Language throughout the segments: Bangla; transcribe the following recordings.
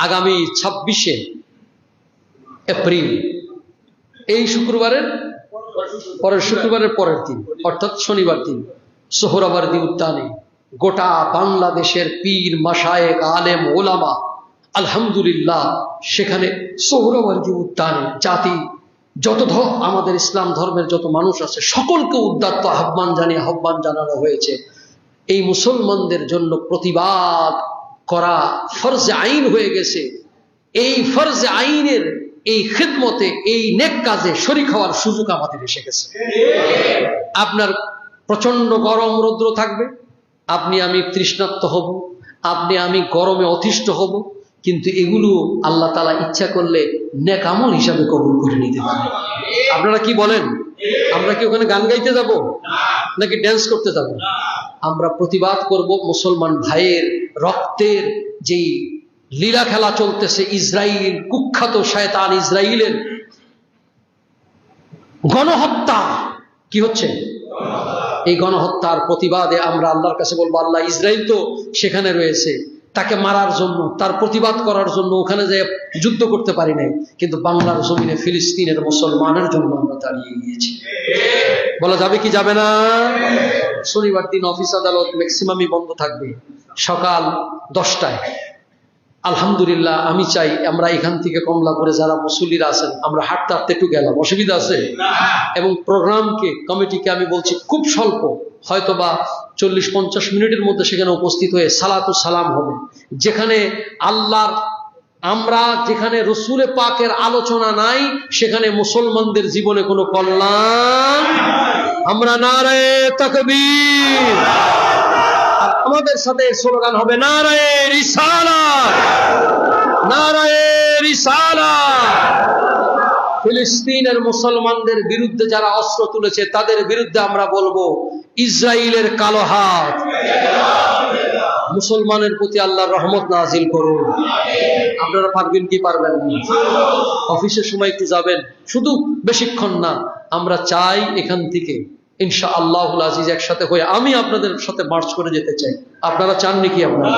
আগামী 26শে এপ্রিল, এই শুক্রবারের পরের দিন অর্থাৎ শনিবার দিন সোহরাওয়ার্দী উদ্যানে গোটা বাংলাদেশের পীর মাশায়েখ আলেম ওলামা আলহামদুলিল্লাহ সেখানে সোহরাওয়ার্দী উদ্যানে জাতি আমাদের ইসলাম ধর্মের যত মানুষ আছে সকলকে উদ্যত আহ্বান জানানো হয়েছে। এই মুসলমানদের জন্য প্রতিবাদ করা ফরজে আইন হয়ে গেছে। এই ফরজে আইনের এই খিদমতে, এই নেক কাজে শরীক হওয়ার সুযোগ আমাদের এসে গেছে। আপনার প্রচন্ড গরম রৌদ্র থাকবে, আপনি আমি তৃষ্ণার্ত হব, আপনি আমি গরমে অতিষ্ঠ হব, কিন্তু এগুলো আল্লাহ তাআলা ইচ্ছা করলে নেক আমল হিসাবে কবুল করে নিতে পারে। আপনারা কি বলেন? আমরা কি ওখানে গান গাইতে যাব নাকি ড্যান্স করতে যাব? আমরা প্রতিবাদ করব মুসলমান ভাইয়ের রক্তের যেই লীলা খেলা চলতেছে, ইসরাইল, কুখ্যাত শয়তান ইসরাইলের গণহত্যা কি হচ্ছে, এই গণহত্যার প্রতিবাদে আমরা আল্লাহর কাছে বলবো, আল্লাহ, ইসরাইল তো সেখানে রয়েছে, তাকে মারার জন্য, তার প্রতিবাদ করার জন্য ওখানে যে যুদ্ধ করতে পারি নাই, কিন্তু বাংলার জমিনে ফিলিস্তিনের মুসলমানের জন্য আমরা দাঁড়িয়ে গিয়েছি। বলা যাবে কি যাবে না? শনিবার দিন অফিস আদালত ম্যাক্সিমামই বন্ধ থাকবে সকাল 10টায়। আলহামদুলিল্লাহ, আমি চাই আমরা এখান থেকে কমলাপুরে যারা মুসল্লিরা আছেন আমরা হাঁটতে হাঁটতে একটু গেলাম, অসুবিধা আছে? এবং প্রোগ্রামকে, কমিটিকে আমি বলছি খুব স্বল্প, হয়তোবা 40-50 মিনিটের মধ্যে সেখানে উপস্থিত হয়ে সালাতু সালাম হবে। যেখানে আল্লাহর, আমরা যেখানে রসুলে পাকের আলোচনা নাই, সেখানে মুসলমানদের জীবনে কোনো কল্যাণ। আমরা নারায়ে তাকবীর, আর আমাদের সাথে স্লোগান হবে নারায়ে রিসালাত, নারায়ে রিসালাত। ফিলিস্তিনের মুসলমানদের বিরুদ্ধে যারা অস্ত্র তুলেছে তাদের বিরুদ্ধে আমরা বলবো ইসরাইলের কালো হাত। মুসলমানের প্রতি আল্লাহর রহমত নাজিল করুন। আপনারা পারবেন কি পারবেন না? অফিসের সময় একটু যাবেন, শুধু বেশিক্ষণ না। আমরা চাই এখান থেকে ইনশাআল্লাহুল আজিজ একসাথে হয়ে আমি আপনাদের সাথে মার্চ করে যেতে চাই। আপনারা চান নাকি? আপনারা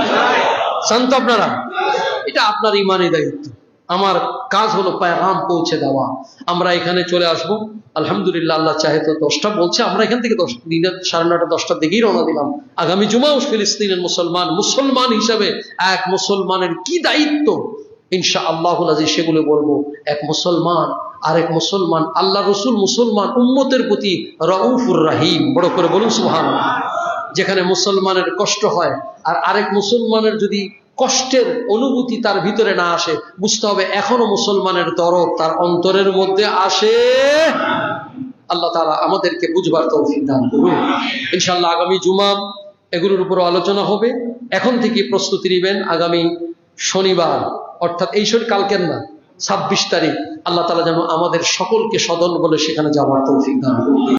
চান তো? আপনারা, এটা আপনার ইমানি দায়িত্ব। আমার কাজ হলো পেগাম পৌঁছে দেওয়া। আমরা এখানে চলে আসব আলহামদুলিল্লাহ, আল্লাহ চাহে তো 10টা বলছে, আমরা এখান থেকে 9:30 10টার দিকেই রওনা দিলাম। আগামী জুমাও ফিলিস্তিনের মুসলমান হিসাবে এক মুসলমানের কি দায়িত্ব ইনশাআল্লাহুল আজিজ সেগুলো বলবো। এক মুসলমান আরেক মুসলমান, আল্লাহ রসুল মুসলমান উম্মতের প্রতি রউফুর রাহিম, বড় করে বলুন সুবহানাল্লাহ। যেখানে মুসলমানের কষ্ট হয় আর আরেক মুসলমানের যদি কষ্টের অনুভূতি তার ভিতরে না আসে, বুঝতে হবে এখনো মুসলমানের দরদ তার অন্তরের মধ্যে আসে। আল্লাহ তাআলা আমাদেরকে বুঝবার তৌফিক দান করুন। ইনশাআল্লাহ আগামী জুমা এগুলোর উপর আলোচনা হবে। এখন থেকে প্রস্তুতি নেবেন। আগামী শনিবার, অর্থাৎ এই কালকের না, 26 তারিখ, আল্লাহ তাআলা যেন আমাদের সকলকে সদল বলে সেখানে যাওয়ার তৌফিক দান করুন।